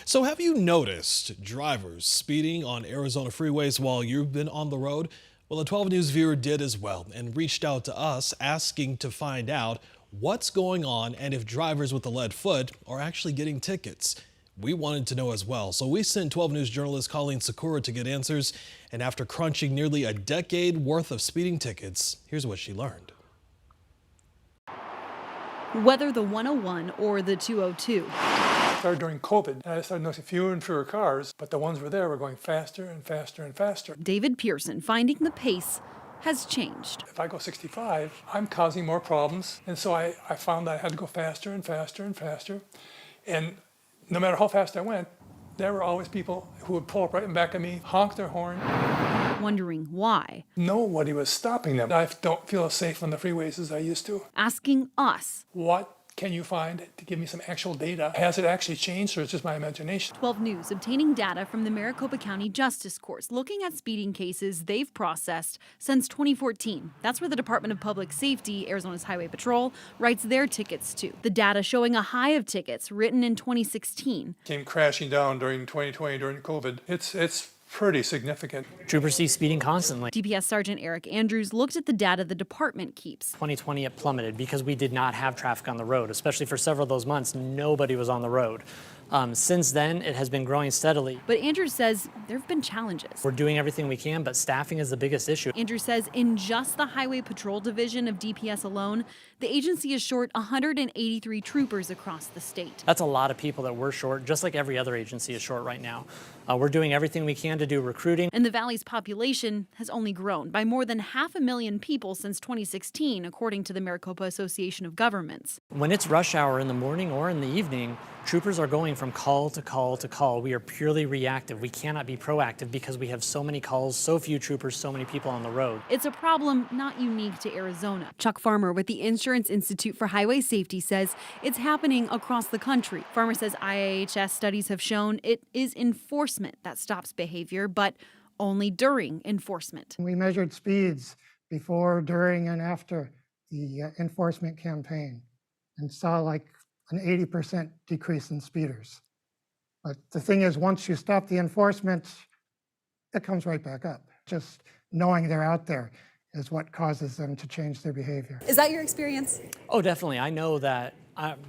So have you noticed drivers speeding on Arizona freeways while you've been on the road? Well, a 12 News viewer did as well and reached out to us asking to find out what's going on and if drivers with a lead foot are actually getting tickets. We wanted to know as well, so we sent 12 News journalist Colleen Sakura to get answers. And after crunching nearly a decade worth of speeding tickets, here's what she learned. Whether the 101 or the 202. Started during COVID, and I started noticing fewer and fewer cars, but the ones were there were going faster and faster and faster. David Pearson finding the pace has changed. If I go 65, I'm causing more problems, and so I found that I had to go faster and faster and faster. And no matter how fast I went, there were always people who would pull up right in back of me, honk their horn. Wondering why. Nobody was stopping them. I don't feel as safe on the freeways as I used to. Asking us. What can you find to give me some actual data? Has it actually changed, or is it just my imagination? 12 News obtaining data from the Maricopa County Justice Courts looking at speeding cases they've processed since 2014. That's where the Department of Public Safety, Arizona's Highway Patrol, writes their tickets to. The data showing a high of tickets written in 2016. Came crashing down during 2020, during COVID. It's pretty significant. Troopers see speeding constantly. DPS Sergeant Eric Andrews looked at the data the department keeps. 2020 it plummeted because we did not have traffic on the road, especially for several of those months. Nobody was on the road. Since then, it has been growing steadily. But Andrews says there have been challenges. We're doing everything we can, but staffing is the biggest issue. Andrews says in just the Highway Patrol Division of DPS alone, the agency is short 183 troopers across the state. That's a lot of people that we're short, just like every other agency is short right now. We're doing everything we can to do recruiting. And the Valley's population has only grown by more than 500,000 people since 2016, according to the Maricopa Association of Governments. When it's rush hour in the morning or in the evening, troopers are going from call to call to call. We are purely reactive. We cannot be proactive because we have so many calls, so few troopers, so many people on the road. It's a problem not unique to Arizona. Chuck Farmer with the Insurance Institute for Highway Safety says it's happening across the country. Farmer says IIHS studies have shown it is enforcement that stops behavior, but only during enforcement. We measured speeds before, during, and after the enforcement campaign and saw like an 80% decrease in speeders. But the thing is, once you stop the enforcement, it comes right back up. Just knowing they're out there is what causes them to change their behavior. Is that your experience? Oh, definitely. I know that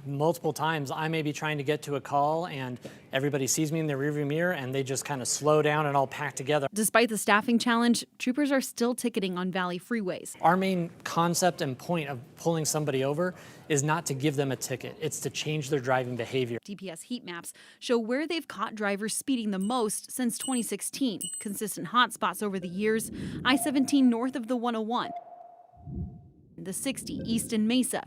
multiple times I may be trying to get to a call and everybody sees me in the rearview mirror and they just kind of slow down and all pack together. Despite the staffing challenge, troopers are still ticketing on Valley freeways. Our main concept and point of pulling somebody over is not to give them a ticket. It's to change their driving behavior. DPS heat maps show where they've caught drivers speeding the most since 2016. Consistent hotspots over the years, I-17 north of the 101, the 60 east in Mesa,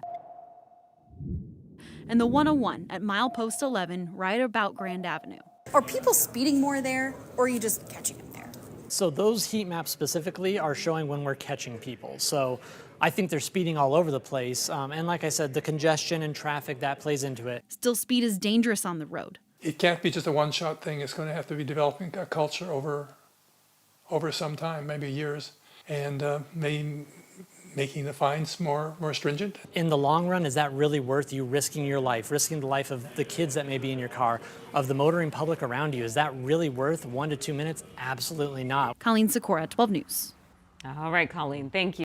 and the 101 at milepost 11 right about Grand Avenue. Are people speeding more there, or are you just catching them there? So those heat maps specifically are showing when we're catching people. So I think they're speeding all over the place. And like I said, the congestion and traffic, that plays into it. Still, speed is dangerous on the road. It can't be just a one-shot thing. It's going to have to be developing a culture over some time, maybe years, and maybe making the fines more stringent. In the long run, is that really worth you risking your life, risking the life of the kids that may be in your car, of the motoring public around you? Is that really worth 1 to 2 minutes? Absolutely not. Colleen Sakura, 12 News. All right, Colleen, thank you.